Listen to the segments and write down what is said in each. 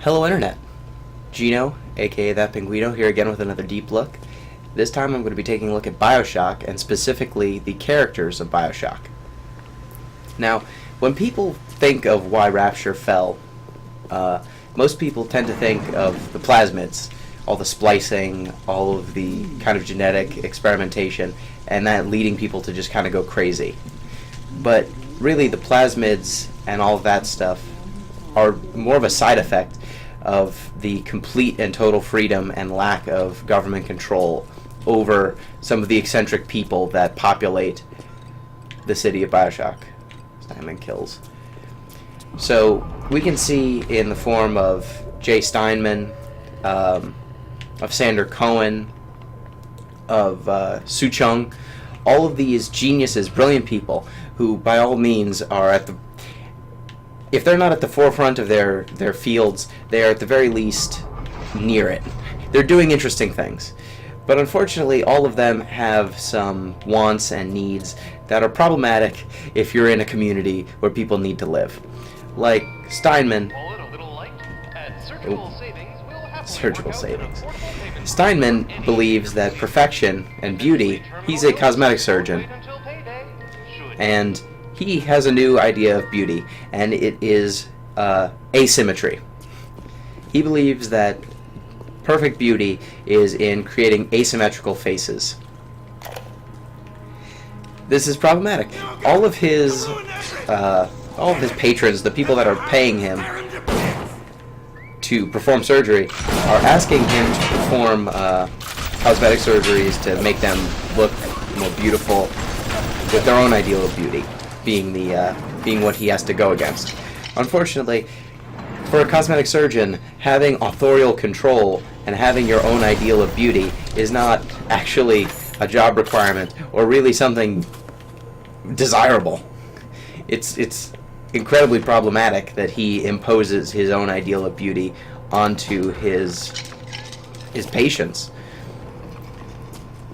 Hello Internet, Gino, aka That Pinguino, here again with another deep look. This time I'm going to be taking a look at Bioshock, and specifically the characters of Bioshock. Now, when people think of why Rapture fell, most people tend to think of the plasmids, all the splicing, all of the kind of genetic experimentation, and that leading people to just kind of go crazy. But really the plasmids and all of that stuff are more of a side effect of the complete and total freedom and lack of government control over some of the eccentric people that populate the city of Bioshock. Steinman kills. So we can see in the form of Jay Steinman, of Sander Cohen, of Su Chung, all of these geniuses, brilliant people who by all means are at the, if they're not at the forefront of their fields, they are at the very least near it. They're doing interesting things. But unfortunately, all of them have some wants and needs that are problematic if you're in a community where people need to live. Like Steinman. Surgical savings. Steinman believes that perfection and beauty, he's a cosmetic surgeon, and he has a new idea of beauty, and it is asymmetry. He believes that perfect beauty is in creating asymmetrical faces. This is problematic. All of his patrons, the people that are paying him to perform surgery, are asking him to perform cosmetic surgeries to make them look more beautiful with their own ideal of beauty being what he has to go against. Unfortunately, for a cosmetic surgeon, having authorial control and having your own ideal of beauty is not actually a job requirement or really something desirable. It's incredibly problematic that he imposes his own ideal of beauty onto his patients.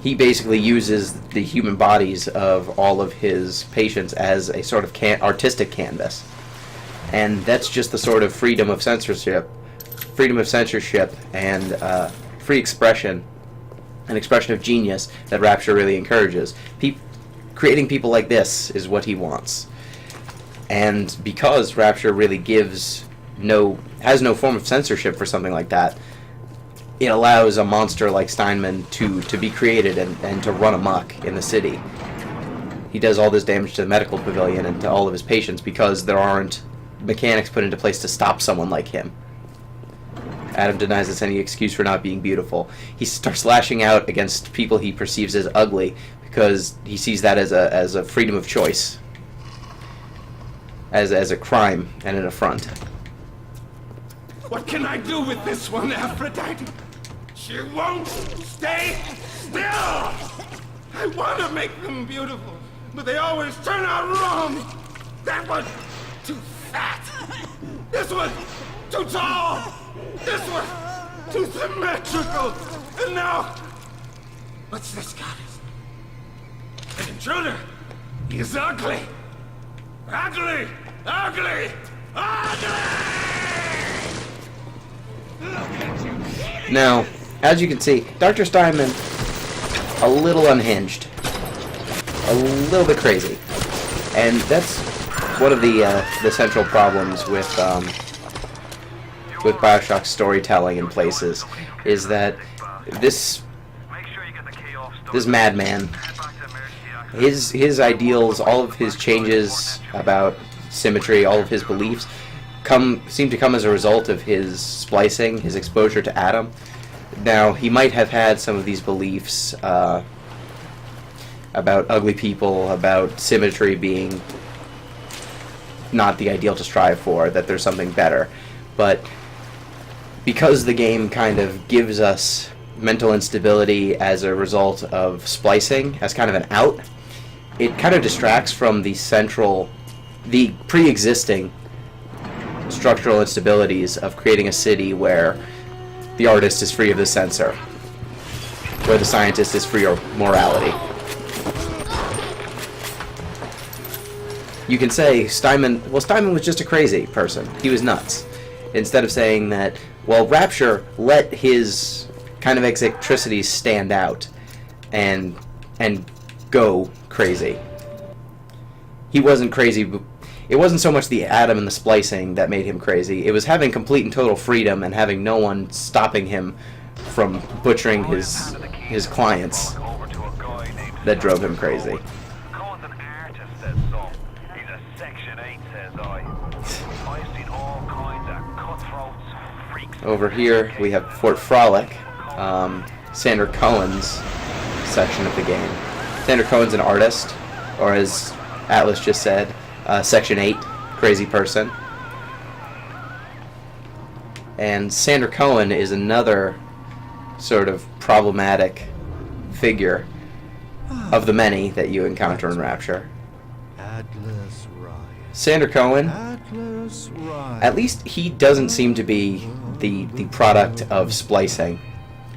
He basically uses the human bodies of all of his patients as a sort of artistic canvas. And that's just the sort of freedom of censorship and free expression, an expression of genius that Rapture really encourages. Creating people like this is what he wants. And because Rapture really has no form of censorship for something like that, it allows a monster like Steinman to be created and to run amok in the city. He does all this damage to the medical pavilion and to all of his patients because there aren't mechanics put into place to stop someone like him. Adam denies us any excuse for not being beautiful. He starts lashing out against people he perceives as ugly because he sees that as a freedom of choice, as a crime and an affront. What can I do with this one, Aphrodite? She won't stay still! I want to make them beautiful, but they always turn out wrong! That was too fat! This was too tall! This was too symmetrical! And now... what's this goddess? An intruder! He is ugly! Ugly! Ugly! Ugly! Now, as you can see, Dr. Steinman, a little unhinged, a little bit crazy, and that's one of the central problems with Bioshock's storytelling in places, is that this madman, his ideals, all of his changes about symmetry, all of his beliefs, seem to come as a result of his splicing, his exposure to Adam. Now, he might have had some of these beliefs about ugly people, about symmetry being not the ideal to strive for, that there's something better. But because the game kind of gives us mental instability as a result of splicing, as kind of an out, it kind of distracts from the pre-existing structural instabilities of creating a city where the artist is free of the censor, where the scientist is free of morality. You can say Steinman was just a crazy person. He was nuts. instead of saying that, well, Rapture let his kind of eccentricities stand out and go crazy. He wasn't crazy. It wasn't so much the atom and the splicing that made him crazy. It was having complete and total freedom and having no one stopping him from butchering his clients that drove him crazy. Cohen's an artist, says some. He's a Section 8, says I. I've seen all kinds of cutthroats, freaks. Over here we have Fort Frolic, Sandra Cohen's section of the game. Sandra Cohen's an artist, or as Atlas just said, Section 8, crazy person. And Sandra Cohen is another sort of problematic figure of the many that you encounter in Rapture. Atlas Rise. Sandra Cohen, Atlas Rise. at least he doesn't seem to be the product of splicing.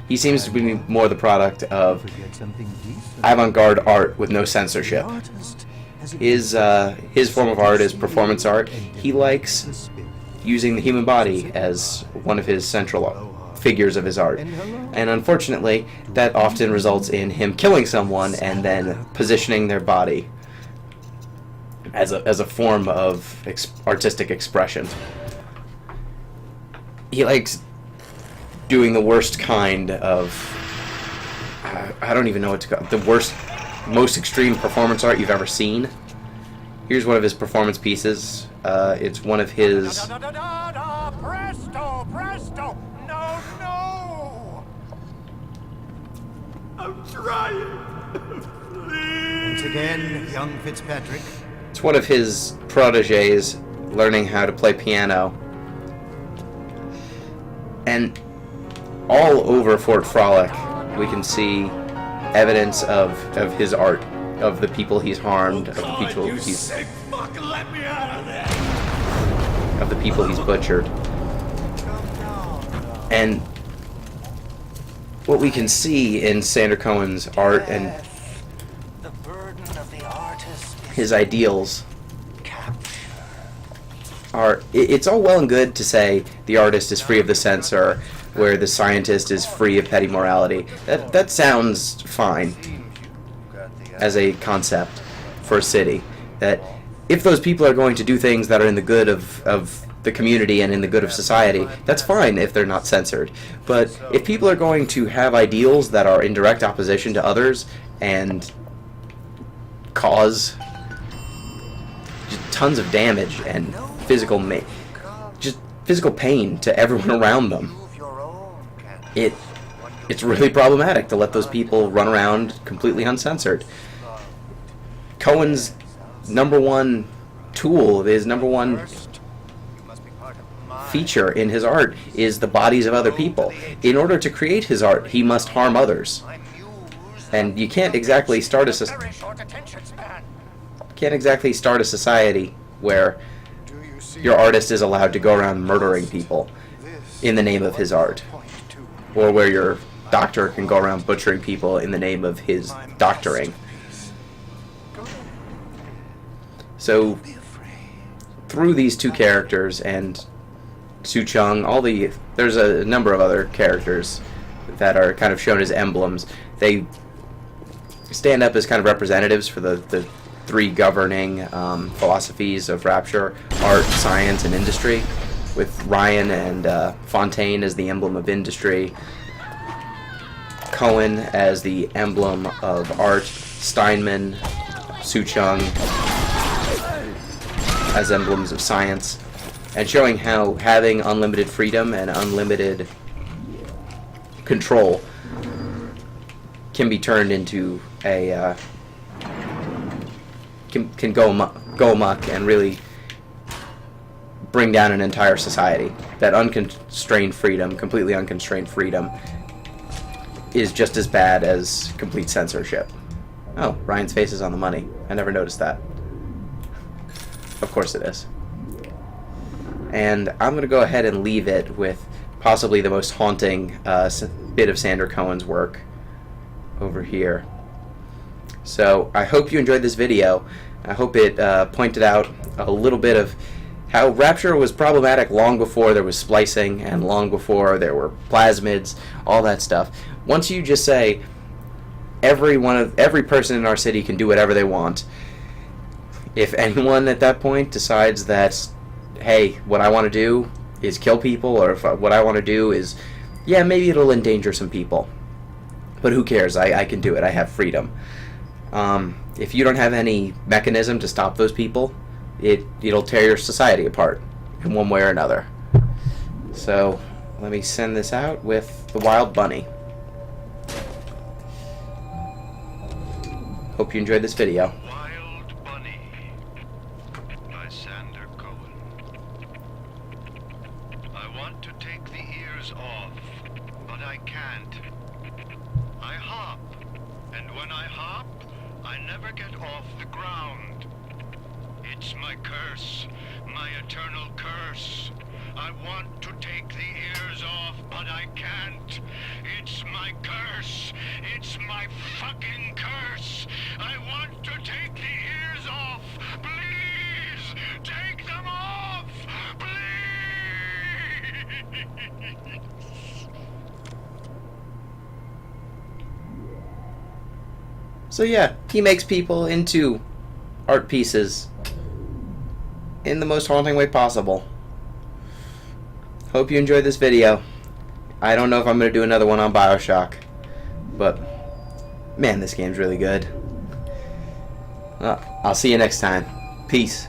He seems to be more the product of Forget something decent. avant-garde art with no censorship. The artist has a His form of art is performance art. He likes the spirit. using the human body as one of his central figures of his art. And unfortunately, that often results in him killing someone and then positioning their body as a form of artistic expression. He likes doing the worst kind of, I don't even know what to call it, the worst, most extreme performance art you've ever seen. Here's one of his performance pieces. It's one of his... Presto, presto! No, no! I'm trying. Once again, young Fitzpatrick. It's one of his proteges learning how to play piano. And all over Fort Frolic, we can see evidence of his art, of the people he's harmed, of the people you he's sick fuck, let me out of there. of the people he's butchered. And what we can see in Sandra Cohen's art and The burden of the artist is his ideals capture. are, it's all well and good to say the artist is free of the censor, where the scientist is free of petty morality. That sounds fine as a concept for a city. That if those people are going to do things that are in the good of the community and in the good of society, that's fine if they're not censored. But if people are going to have ideals that are in direct opposition to others and cause just tons of damage and physical just physical pain to everyone around them, it's really problematic to let those people run around completely uncensored. Cohen's number one tool, his number one feature in his art is the bodies of other people. In order to create his art, he must harm others. And you can't exactly start a society where your artist is allowed to go around murdering people in the name of his art, or where your doctor can go around butchering people in the name of his doctoring. So through these two characters and Su Chung, there's a number of other characters that are kind of shown as emblems. They stand up as kind of representatives for the three governing philosophies of Rapture: art, science, and industry, with Ryan and Fontaine as the emblem of industry, Cohen as the emblem of art, Steinman, Su Chung as emblems of science, and showing how having unlimited freedom and unlimited control can be turned into a can go amok and really bring down an entire society. That unconstrained freedom, completely unconstrained freedom, is just as bad as complete censorship. Oh, Ryan's face is on the money. I never noticed that. Of course it is. And I'm going to go ahead and leave it with possibly the most haunting bit of Sandra Cohen's work over here. So I hope you enjoyed this video. I hope it pointed out a little bit of how Rapture was problematic long before there was splicing and long before there were plasmids, all that stuff. Once you just say every person in our city can do whatever they want, if anyone at that point decides that, hey, what I want to do is kill people, or if what I want to do is, yeah, maybe it'll endanger some people, but who cares? I can do it. I have freedom. If you don't have any mechanism to stop those people, it'll tear your society apart in one way or another. So let me send this out with the Wild Bunny. Hope you enjoyed this video. Wild Bunny by Sander Cohen. I want to take the ears off, but I can't. I hop, and when I hop, I never get off the ground. It's my curse, my eternal curse. I want to take the ears off, but I can't. It's my curse. It's my fucking curse. I want to take the ears off. Please, take them off. Please. So yeah, he makes people into art pieces in the most haunting way possible. Hope you enjoyed this video. I don't know if I'm going to do another one on Bioshock, but man, this game's really good. I'll see you next time. Peace.